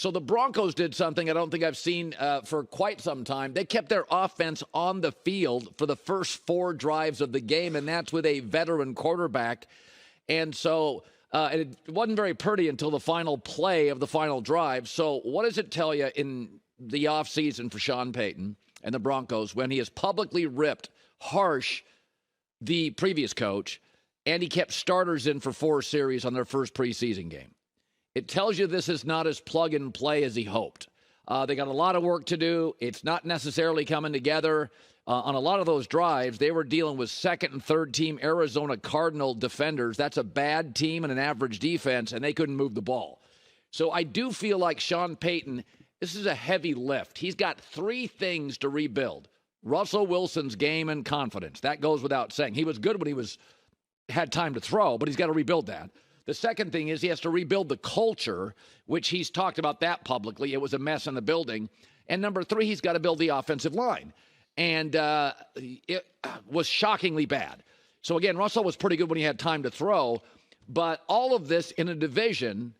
So the Broncos did something I don't think I've seen for quite some time. They kept their offense on the field for the first 4 drives of the game, and that's with a veteran quarterback. And so it wasn't very pretty until the final play of the final drive. So what does it tell you in the offseason for Sean Payton and the Broncos when he has publicly ripped harsh the previous coach, and he kept starters in for 4 series on their first preseason game? It tells you this is not as plug and play as he hoped. They got a lot of work to do. It's not necessarily coming together. On a lot of those drives, they were dealing with second and third team Arizona Cardinal defenders. That's a bad team and an average defense, and they couldn't move the ball. So I do feel like Sean Payton, this is a heavy lift. He's got 3 things to rebuild. Russell Wilson's game and confidence. That goes without saying. He was good when he had time to throw, but he's got to rebuild that. The second thing is he has to rebuild the culture, which he's talked about that publicly. It was a mess in the building. And number 3, he's got to build the offensive line. And it was shockingly bad. So, again, Russell was pretty good when he had time to throw. But all of this in a division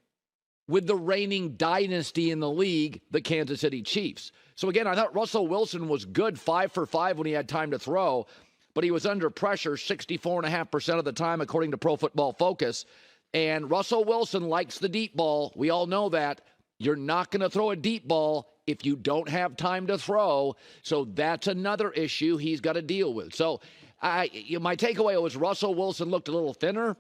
with the reigning dynasty in the league, the Kansas City Chiefs. So, again, I thought Russell Wilson was good 5 for 5 when he had time to throw. But he was under pressure 64.5% of the time, according to Pro Football Focus. And Russell Wilson likes the deep ball. We all know that. You're not going to throw a deep ball if you don't have time to throw. So that's another issue he's got to deal with. So my takeaway was Russell Wilson looked a little thinner,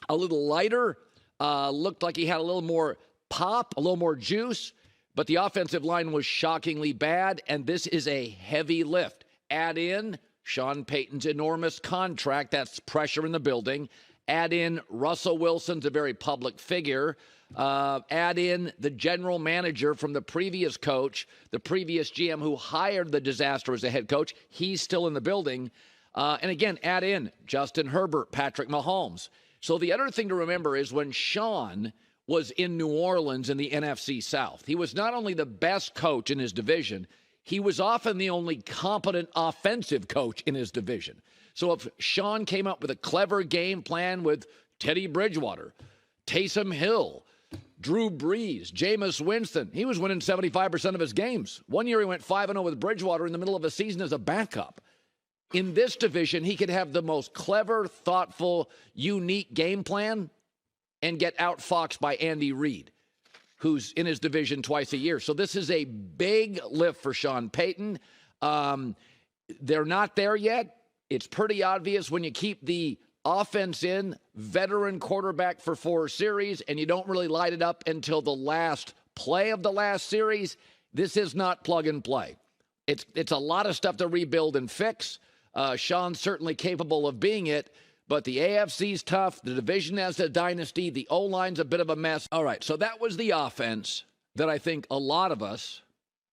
a little lighter, looked like he had a little more pop, a little more juice. But the offensive line was shockingly bad, and this is a heavy lift. Add in Sean Payton's enormous contract. That's pressure in the building. Add in Russell Wilson's a very public figure. Add in the general manager from the previous coach, the previous GM who hired the disaster as a head coach. He's still in the building. And again, add in Justin Herbert, Patrick Mahomes. So the other thing to remember is when Sean was in New Orleans in the NFC South, he was not only the best coach in his division, he was often the only competent offensive coach in his division. So if Sean came up with a clever game plan with Teddy Bridgewater, Taysom Hill, Drew Brees, Jameis Winston, he was winning 75% of his games. One year he went 5-0 with Bridgewater in the middle of a season as a backup. In this division, he could have the most clever, thoughtful, unique game plan and get outfoxed by Andy Reid, who's in his division twice a year. So this is a big lift for Sean Payton. They're not there yet. It's pretty obvious when you keep the offense in, veteran quarterback for 4 series, and you don't really light it up until the last play of the last series. This is not plug and play. It's a lot of stuff to rebuild and fix. Sean's certainly capable of being it, but the AFC's tough. The division has a dynasty. The O-line's a bit of a mess. All right, so that was the offense that I think a lot of us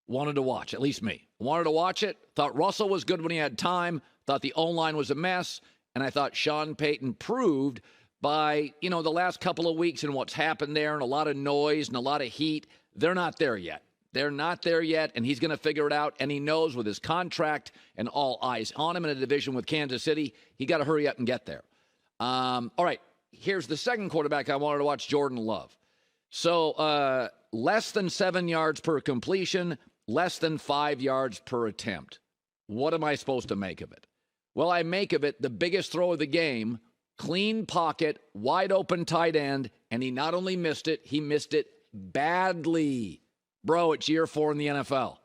wanted to watch, at least me. Wanted to watch it. Thought Russell was good when he had time. Thought the O-line was a mess. And I thought Sean Payton proved by, the last couple of weeks and what's happened there and a lot of noise and a lot of heat, they're not there yet. They're not there yet, and he's going to figure it out. And he knows with his contract and all eyes on him in a division with Kansas City, he got to hurry up and get there. All right, here's the second quarterback I wanted to watch, Jordan Love. So less than 7 yards per completion, less than 5 yards per attempt. What am I supposed to make of it? Well, I make of it the biggest throw of the game, clean pocket, wide open tight end, and he not only missed it, he missed it badly. Bro, it's year 4 in the NFL.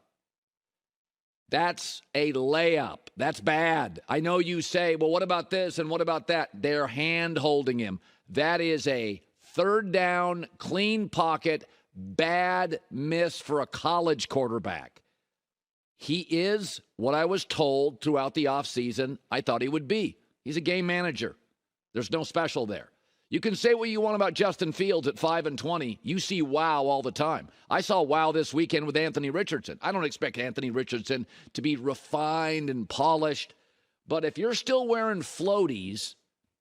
That's a layup. That's bad. I know you say, well, what about this and what about that? They're hand-holding him. That is a third down, clean pocket, bad miss for a college quarterback. He is what I was told throughout the offseason I thought he would be. He's a game manager. There's no special there. You can say what you want about Justin Fields at 5-20. You see wow all the time. I saw wow this weekend with Anthony Richardson. I don't expect Anthony Richardson to be refined and polished. But if you're still wearing floaties,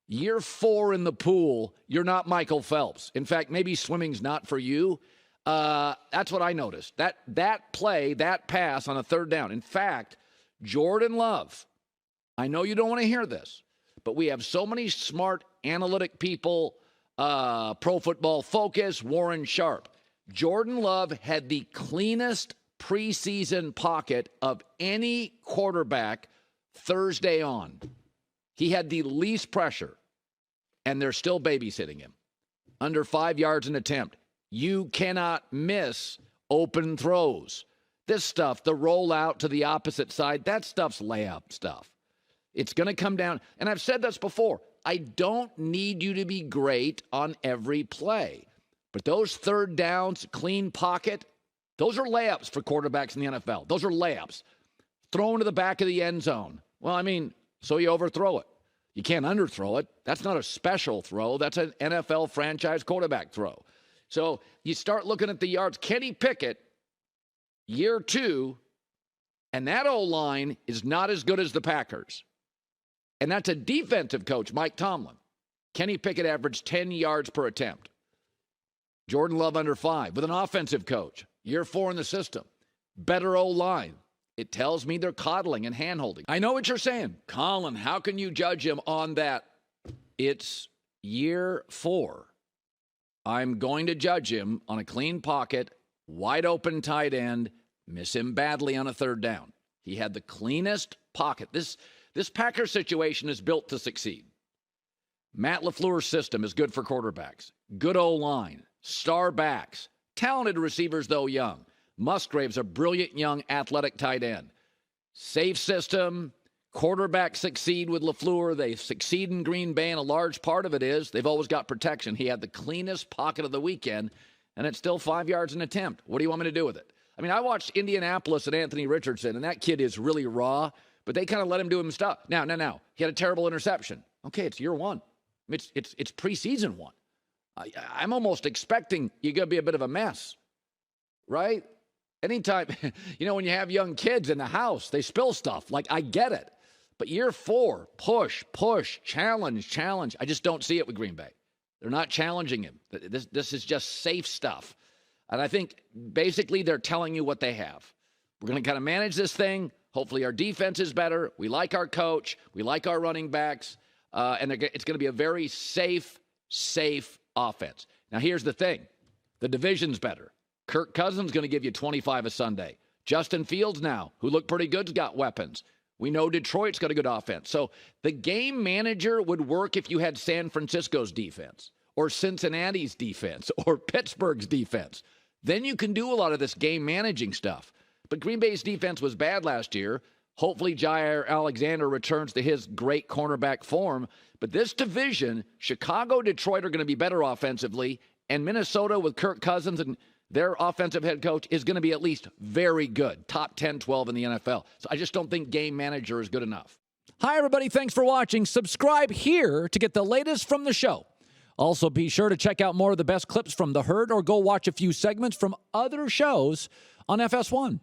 year 4 in the pool, you're not Michael Phelps. In fact, maybe swimming's not for you. That's what I noticed. That play, that pass on a third down. In fact, Jordan Love, I know you don't want to hear this, but we have so many smart analytic people, Pro Football Focus, Warren Sharp. Jordan Love had the cleanest preseason pocket of any quarterback Thursday on. He had the least pressure, and they're still babysitting him. Under 5 yards an attempt. You cannot miss open throws. This stuff, the rollout to the opposite side, that stuff's layup stuff. It's going to come down, and I've said this before, I don't need you to be great on every play. But those third downs, clean pocket, those are layups for quarterbacks in the NFL. Those are layups. Thrown to the back of the end zone. Well, I mean, so you overthrow it. You can't underthrow it. That's not a special throw. That's an NFL franchise quarterback throw. So you start looking at the yards. Kenny Pickett, year 2, and that O-line is not as good as the Packers. And that's a defensive coach, Mike Tomlin. Kenny Pickett averaged 10 yards per attempt. Jordan Love under 5 with an offensive coach. Year 4 in the system. Better O-line. It tells me they're coddling and hand-holding. I know what you're saying. Colin, how can you judge him on that? It's year 4. I'm going to judge him on a clean pocket, wide open tight end, miss him badly on a third down. He had the cleanest pocket. This Packers situation is built to succeed. Matt LaFleur's system is good for quarterbacks. Good O-line. Star backs. Talented receivers, though young. Musgrave's a brilliant young athletic tight end. Safe system. Quarterbacks succeed with LaFleur. They succeed in Green Bay, and a large part of it is they've always got protection. He had the cleanest pocket of the weekend, and it's still 5 yards an attempt. What do you want me to do with it? I mean, I watched Indianapolis and Anthony Richardson, and that kid is really raw, but they kind of let him do him stuff. Now. He had a terrible interception. Okay, it's year 1. It's preseason 1. I'm almost expecting you're going to be a bit of a mess, right? Anytime, when you have young kids in the house, they spill stuff. Like, I get it. But year 4, push, challenge. I just don't see it with Green Bay. They're not challenging him. This is just safe stuff. And I think basically they're telling you what they have. We're going to kind of manage this thing. Hopefully our defense is better. We like our coach. We like our running backs. And it's going to be a very safe offense. Now, here's the thing. The division's better. Kirk Cousins going to give you 25 a Sunday. Justin Fields now, who looked pretty good, has got weapons. We know Detroit's got a good offense. So the game manager would work if you had San Francisco's defense or Cincinnati's defense or Pittsburgh's defense. Then you can do a lot of this game managing stuff. But Green Bay's defense was bad last year. Hopefully Jair Alexander returns to his great cornerback form. But this division, Chicago, Detroit are going to be better offensively, and Minnesota with Kirk Cousins and their offensive head coach is going to be at least very good. Top 10, 12 in the NFL. So I just don't think game manager is good enough. Hi, everybody. Thanks for watching. Subscribe here to get the latest from the show. Also, be sure to check out more of the best clips from The Herd or go watch a few segments from other shows on FS1.